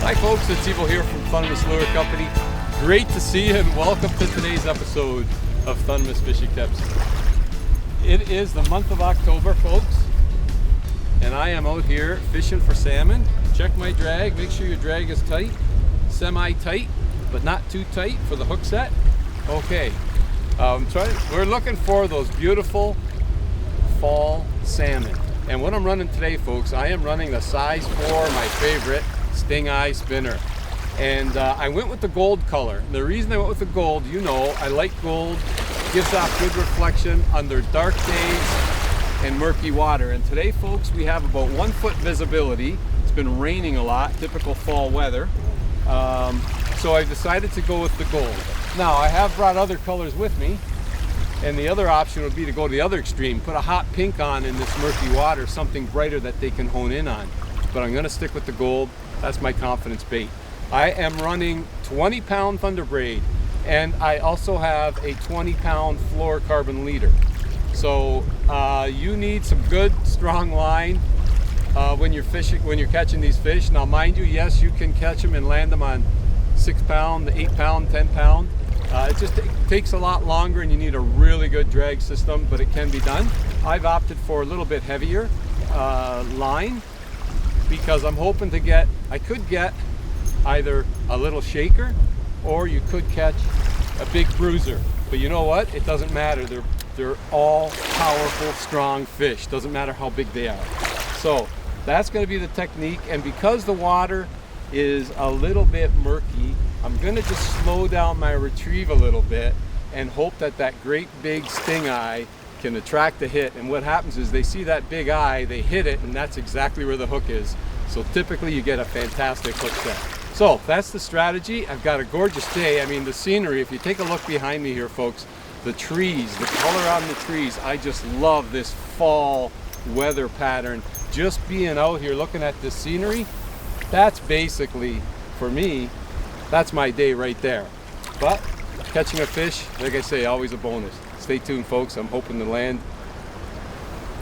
Hi folks, it's Evo here from Thundermist Lure Company. Great to see you and welcome to today's episode of Thundermist Fishing Tips. It is the month of October, folks, and I am out here fishing for salmon. Check my drag, make sure your drag is tight, semi-tight, but not too tight for the hook set. Okay, we're looking for those beautiful fall salmon. And what I'm running today, folks, I am running the size 4, my favorite, Stingeye Spinner. And I went with the gold color. And the reason I went with the gold, you know, I like gold. It gives off good reflection under dark days and murky water. And today, folks, we have about 1 foot visibility. It's been raining a lot, typical fall weather. So I decided to go with the gold. Now, I have brought other colors with me. And the other option would be to go to the other extreme, put a hot pink on in this murky water, something brighter that they can hone in on. But I'm gonna stick with the gold. That's my confidence bait. I am running 20-pound Thunderbraid, and I also have a 20-pound fluorocarbon leader. So you need some good, strong line when you're fishing, when you're catching these fish. Now, mind you, yes, you can catch them and land them on 6-pound, 8-pound, 10-pound. It just takes a lot longer, and you need a really good drag system, but it can be done. I've opted for a little bit heavier line because I'm hoping to get, I could get either a little shaker or you could catch a big bruiser. But you know what? It doesn't matter. They're all powerful, strong fish. Doesn't matter how big they are. So that's going to be the technique. And because the water is a little bit murky, I'm going to just slow down my retrieve a little bit and hope that that great big stingeye can attract the hit. And what happens is they see that big eye, they hit it, and that's exactly where the hook is. So typically you get a fantastic hook set. So that's the strategy. I've got a gorgeous day. I mean, the scenery, if you take a look behind me here, folks, the trees, the color on the trees, I just love this fall weather pattern. Just being out here looking at this scenery, that's basically, for me, that's my day right there. But catching a fish, like I say, always a bonus. Stay tuned, folks. I'm hoping to land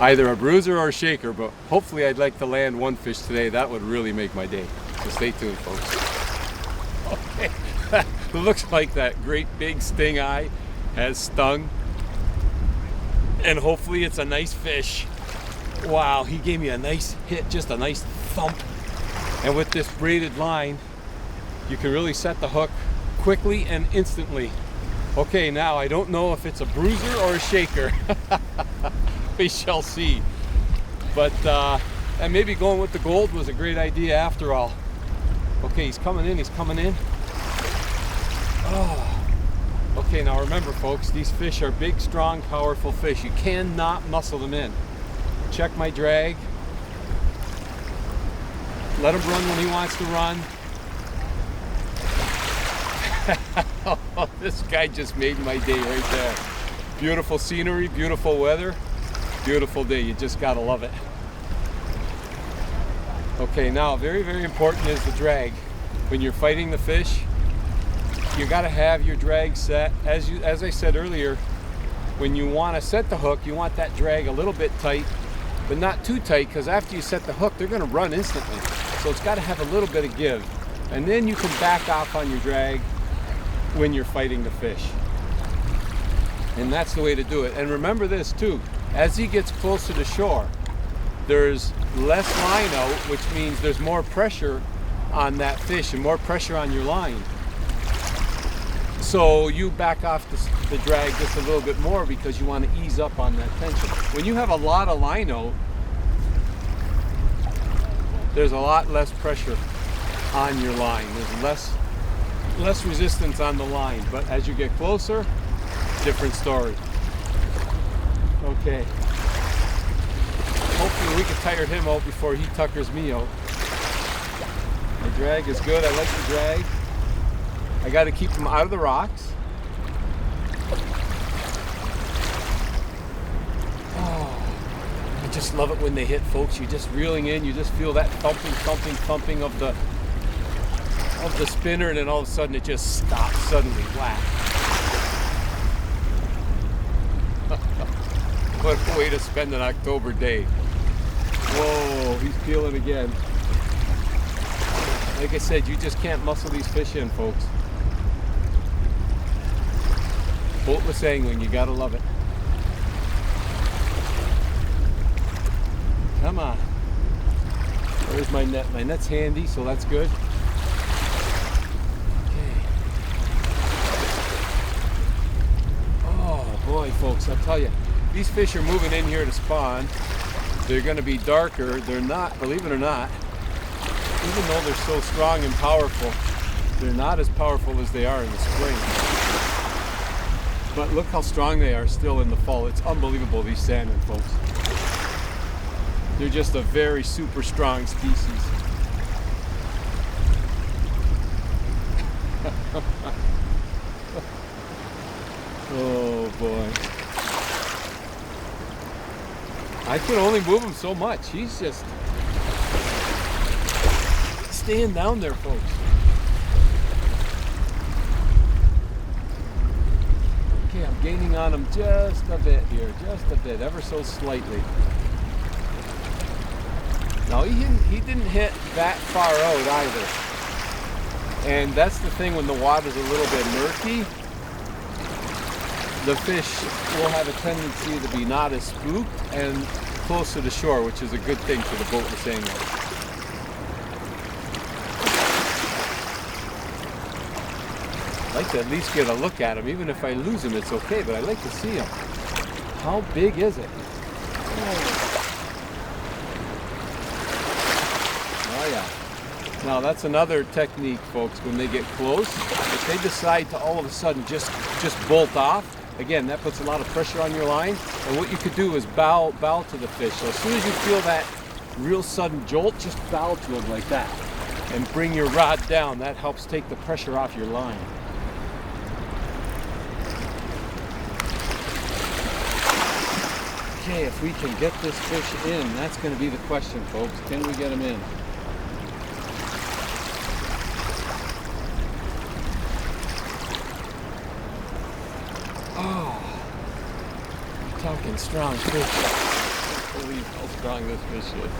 either a bruiser or a shaker, but hopefully I'd like to land one fish today. That would really make my day. So stay tuned, folks. Okay, it looks like that great big stingeye has stung, and hopefully it's a nice fish. Wow, he gave me a nice hit, just a nice thump. And with this braided line, you can really set the hook quickly and instantly. Okay, now I don't know if it's a bruiser or a shaker. We shall see. But and maybe going with the gold was a great idea after all. Okay, he's coming in, he's coming in. Oh. Okay, now remember, folks, these fish are big, strong, powerful fish. You cannot muscle them in. Check my drag. Let him run when he wants to run. Oh, this guy just made my day right there. Beautiful scenery, beautiful weather, beautiful day. You just gotta love it. Okay, now very, very important is the drag. When you're fighting the fish, you gotta have your drag set. As I said earlier, when you want to set the hook, you want that drag a little bit tight, but not too tight, because after you set the hook, they're gonna run instantly. So it's gotta have a little bit of give. And then you can back off on your drag when you're fighting the fish. And that's the way to do it. And remember this too, as he gets closer to shore, there's less line out, which means there's more pressure on that fish and more pressure on your line. So you back off the drag just a little bit more because you want to ease up on that tension. When you have a lot of line out, there's a lot less pressure on your line. There's less resistance on the line, but as you get closer, different story. Okay. Hopefully we can tire him out before he tuckers me out. My drag is good. I like the drag. I got to keep him out of the rocks. Oh, I just love it when they hit, folks. You're just reeling in. You just feel that thumping of the spinner, and then all of a sudden it just stops suddenly. Whack. What a way to spend an October day. Whoa, he's peeling again. Like I said, you just can't muscle these fish in, folks. Boatless angling, you gotta love it. Come on. Where's my net? My net's handy, so that's good. Okay. Oh boy, folks, I'll tell you, these fish are moving in here to spawn. They're gonna be darker. They're not, believe it or not, even though they're so strong and powerful, they're not as powerful as they are in the spring. But look how strong they are still in the fall. It's unbelievable, these salmon, folks. They're just a very super strong species. Oh boy. I can only move him so much. He's just staying down there, folks. Okay, I'm gaining on him just a bit here, just a bit, ever so slightly. Now he didn't hit that far out either. And that's the thing when the water's a little bit murky, the fish will have a tendency to be not as spooked and closer to shore, which is a good thing for the boatless angler. I like to at least get a look at him. Even if I lose him, it's okay, but I like to see him. How big is it? Oh yeah. Now that's another technique, folks. When they get close, if they decide to all of a sudden just bolt off, again, that puts a lot of pressure on your line. And what you could do is bow to the fish. So as soon as you feel that real sudden jolt, just bow to him like that and bring your rod down. That helps take the pressure off your line. Okay, if we can get this fish in, that's going to be the question, folks. Can we get him in? Oh, I'm talking strong fish. I can't believe how strong this fish is.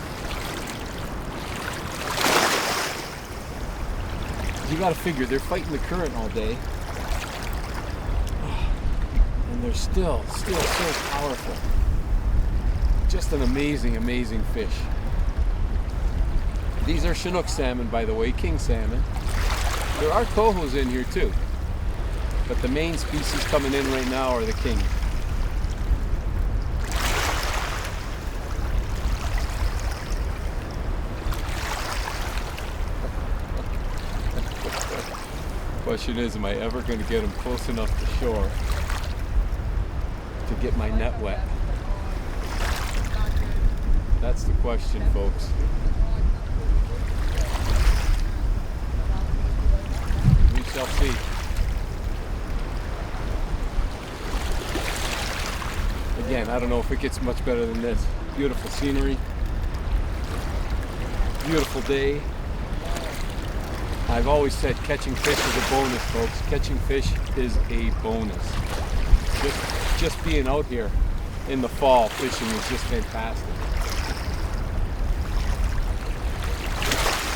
You got to figure they're fighting the current all day, and they're still so powerful. Just an amazing, amazing fish. These are Chinook salmon, by the way, king salmon. There are cohos in here too, but the main species coming in right now are the king. Question is, am I ever going to get them close enough to shore to get my net wet? That's the question, folks. We shall see. Again, I don't know if it gets much better than this. Beautiful scenery. Beautiful day. I've always said catching fish is a bonus, folks. Catching fish is a bonus. Just being out here in the fall fishing is just fantastic.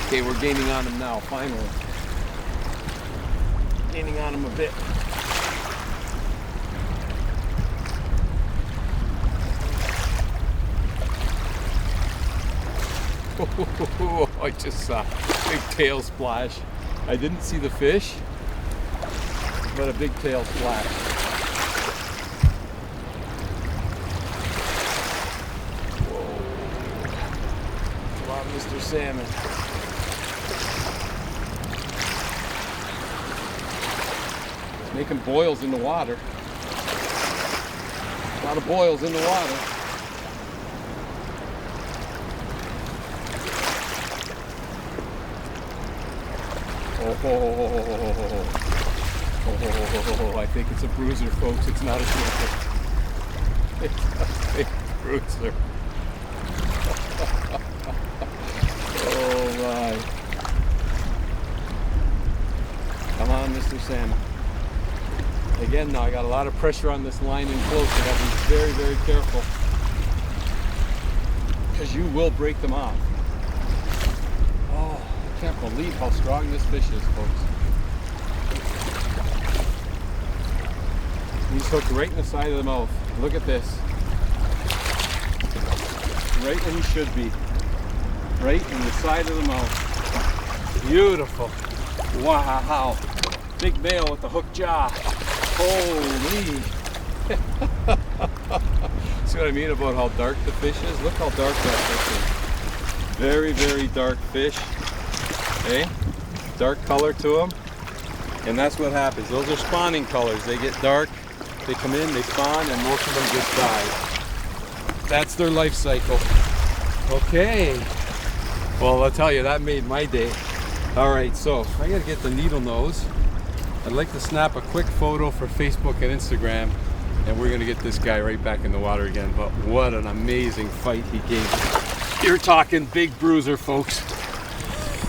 Okay, we're gaining on him now, finally. Gaining on him a bit. Oh, I just saw a big tail splash. I didn't see the fish, but a big tail splash. Whoa. Come on, Mr. Salmon. Making boils in the water. A lot of boils in the water. Oh, I think it's a bruiser, folks. It's not a snooker. It's a big bruiser. Oh my. Come on, Mr. Salmon. Again, now I got a lot of pressure on this line in close. I got to be very, very careful, because you will break them off. Oh, can't believe how strong this fish is, folks. He's hooked right in the side of the mouth. Look at this. Right where he should be. Right in the side of the mouth. Beautiful. Wow. Big male with the hooked jaw. Holy. See what I mean about how dark the fish is? Look how dark that fish is. Very, very dark fish. Okay? Dark color to them. And that's what happens. Those are spawning colors. They get dark, they come in, they spawn, and most of them just die. That's their life cycle. Okay. Well, I'll tell you, that made my day. All right, so I gotta get the needle nose. I'd like to snap a quick photo for Facebook and Instagram, and we're gonna get this guy right back in the water again. But what an amazing fight he gave me. You're talking big bruiser, folks.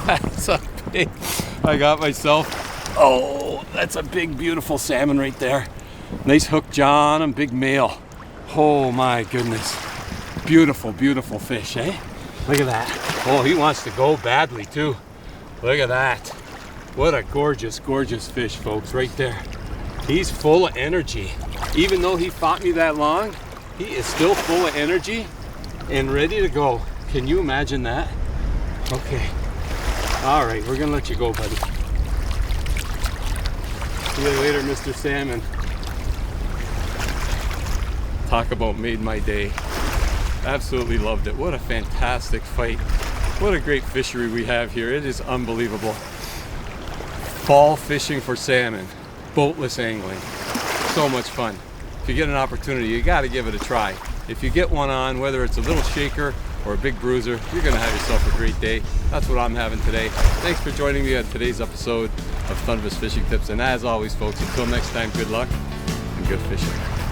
That's a big, I got myself, oh, that's a big, beautiful salmon right there. Nice hook jaw on him, big male. Oh my goodness. Beautiful, beautiful fish, eh? Look at that. Oh, he wants to go badly too. Look at that. What a gorgeous, gorgeous fish, folks, right there. He's full of energy. Even though he fought me that long, he is still full of energy and ready to go. Can you imagine that? Okay. All right, we're gonna let you go, buddy. See you later, Mr. Salmon. Talk about made my day. Absolutely loved it. What a fantastic fight. What a great fishery we have here. It is unbelievable. Fall fishing for salmon, boatless angling. So much fun. If you get an opportunity, you got to give it a try. If you get one on, whether it's a little shaker or a big bruiser, you're going to have yourself a great day. That's what I'm having today. Thanks for joining me on today's episode of Thundermist Fishing Tips. And as always, folks, until next time, good luck and good fishing.